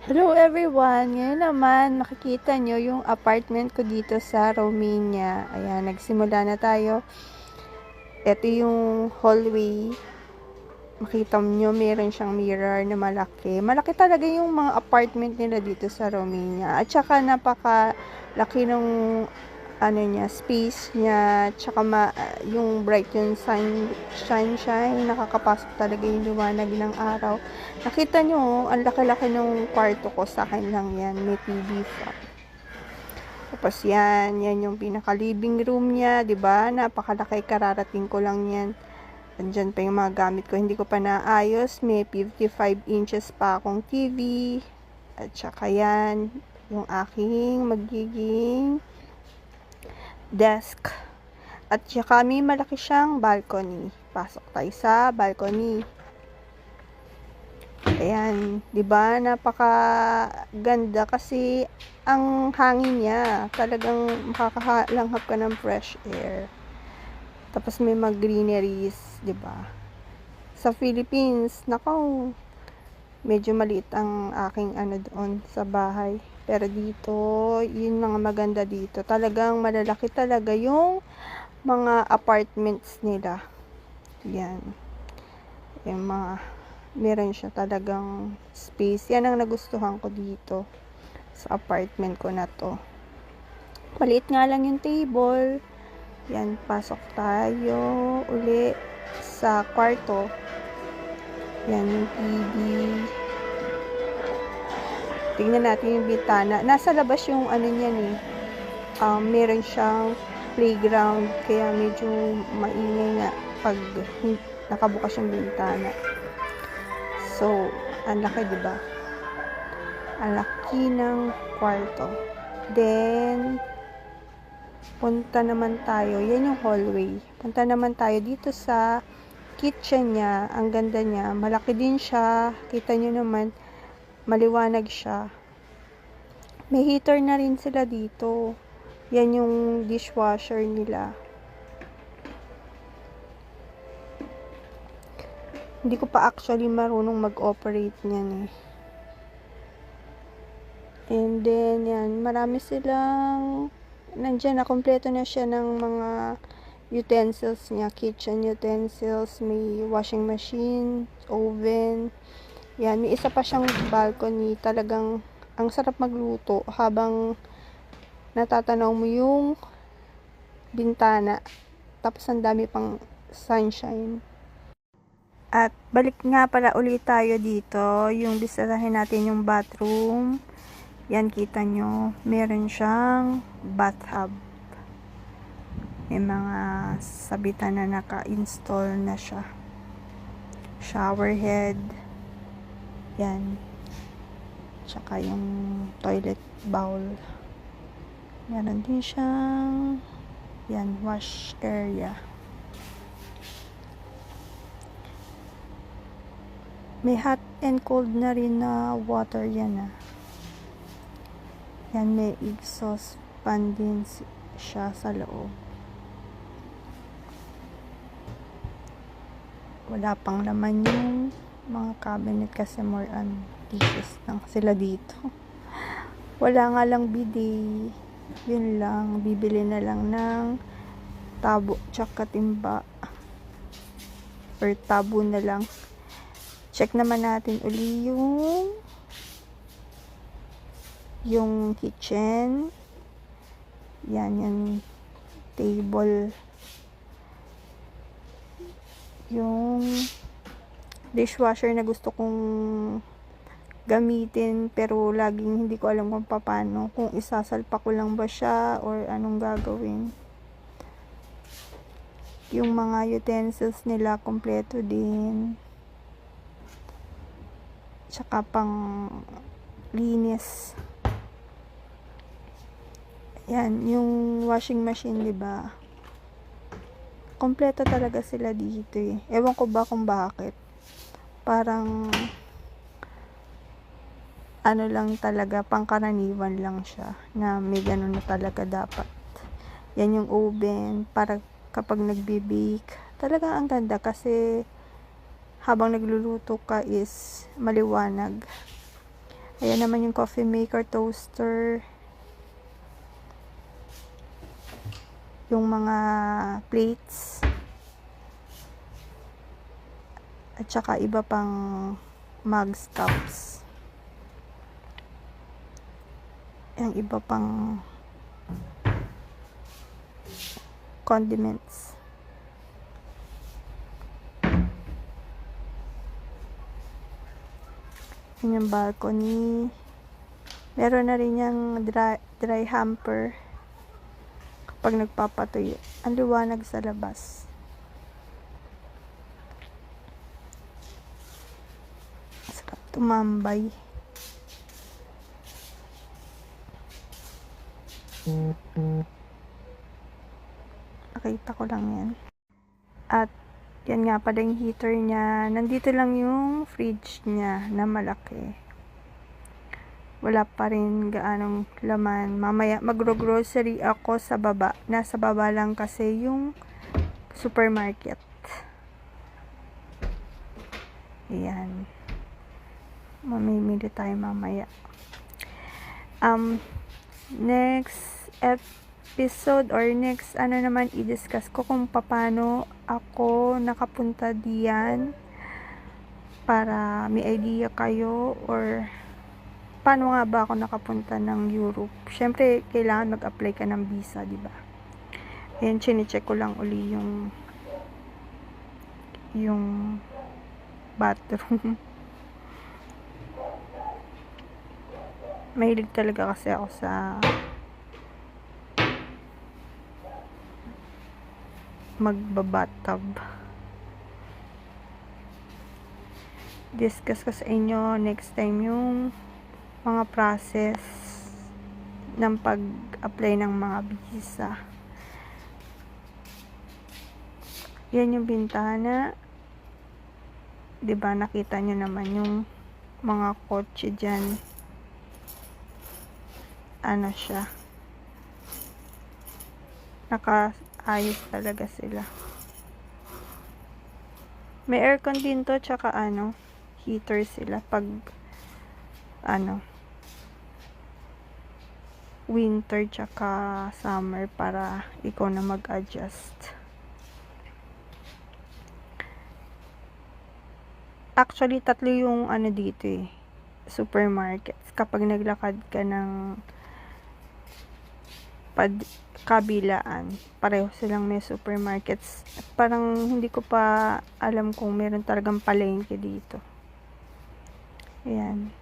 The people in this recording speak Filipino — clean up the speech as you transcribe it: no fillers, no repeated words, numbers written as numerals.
Hello everyone! Ngayon naman makikita nyo yung apartment ko dito sa Romania. Ayan, nagsimula na tayo. Ito yung hallway. Makita nyo meron siyang mirror na malaki. Malaki talaga yung mga apartment nila dito sa Romania. At saka napakalaki ng space niya. Tsaka yung bright yung sunshine. Nakakapasok talaga yung liwanag ng araw. Nakita nyo, ang laki-laki ng kwarto ko. Sa akin lang yan. May TV pa. Tapos yan yung pinaka-living room niya, 'di ba? Napakalaki, kararating ko lang yan. Andyan pa yung mga gamit ko, hindi ko pa naayos. May 55 inches pa akong TV. At saka yan, yung aking magiging desk. At saka may malaki siyang balcony. Pasok tayo sa balcony. Ayan, 'di ba? Napakaganda kasi ang hangin niya, talagang makakalanghap ka ng fresh air. Tapos may mga greeneries, 'di ba? Sa Philippines, nako, medyo maliit ang aking doon sa bahay. Pero dito, yun mga maganda dito. Talagang malalaki talaga yung mga apartments nila. Yan. Yung meron siya talagang space. Yan ang nagustuhan ko dito sa apartment ko na to. Maliit nga lang yung table. Yan, pasok tayo uli sa kwarto. Yan yung TV. Tingnan natin yung bitana. Nasa labas yung niyan eh. Meron siyang playground. Kaya medyo maingay nga pag nakabukas yung bintana. So, ang laki, diba? Ang laki ng kwarto. Then, punta naman tayo. Yan yung hallway. Punta naman tayo dito sa kitchen niya. Ang ganda niya. Malaki din siya. Kita nyo naman, maliwanag siya. May heater na rin sila dito. Yan yung dishwasher nila. Hindi ko pa actually marunong mag-operate niyan eh. And then, yan, marami silang, nandiyan na, kompleto na siya ng mga utensils niya, kitchen utensils, may washing machine, oven, yan, may isa pa siyang balcony, talagang, ang sarap magluto, habang natatanaw mo yung bintana, tapos ang dami pang sunshine. At balik nga pala ulit tayo dito, yung bisitahin natin yung bathroom. Yan, kita nyo, meron siyang bathtub. May mga sabitan na naka-install na siya. Shower head. Yan. Tsaka yung toilet bowl. Meron din siyang, yan, wash area. May hot and cold na rin na water yan ah. Yan, may exhaust fan din siya sa loob. Wala pang laman yung mga cabinet kasi more on dishes lang sila dito. Wala nga lang bidet. Yun lang, bibili na lang ng tabo tsaka timba. Or tabo na lang. Check naman natin uli yung kitchen. Yan table. Yung dishwasher na gusto kong gamitin pero laging hindi ko alam kung paano, kung isasalpa ko lang ba siya or anong gagawin. Yung mga utensils nila kompleto din. Tsaka pang linis. Yan, yung washing machine, 'di ba? Kompleto talaga sila dito eh. Ewan ko ba kung bakit. Parang lang talaga, pangkaraniwan lang siya na may ganun na talaga dapat. Yan yung oven para kapag nagbi-bake. Talaga ang ganda kasi habang nagluluto ka is maliwanag. Ayan naman yung coffee maker, toaster. Yung mga plates. At saka iba pang mugs, cups. Yung iba pang condiments. Yun yung balcony. Meron na rin yung dry hamper kapag nagpapatuyo. Ang liwanag sa labas. Sarap tumambay. Nakita ko lang yan. At yan nga pala yung heater niya. Nandito lang yung fridge niya na malaki. Wala pa rin gaanong laman. Mamaya magro-grocery ako sa baba. Nasa baba lang kasi yung supermarket. Ayan. Mamimili tayo mamaya. Next episode or next naman i-discuss ko kung paano ako nakapunta diyan para may idea kayo or paano nga ba ako nakapunta ng Europe. Syempre kailangan mag-apply ka ng visa, di ba? Ayan, chine-check ko lang uli yung bathroom. Mahilig talaga kasi ako sa magbabathtub. Discuss ko sa inyo next time yung mga process ng pag-apply ng mga visa. Yan yung bintana. 'Di ba, nakita nyo naman yung mga kotse dyan. Ano siya, nakaayos talaga sila. May aircon din to, tsaka heater sila pag winter tsaka summer para ikaw na mag-adjust. Actually, 3 yung dito supermarkets. Kapag naglakad ka ng kabilaan, pareho silang may supermarkets. Parang hindi ko pa alam kung meron talagang palengke dito. Ayan.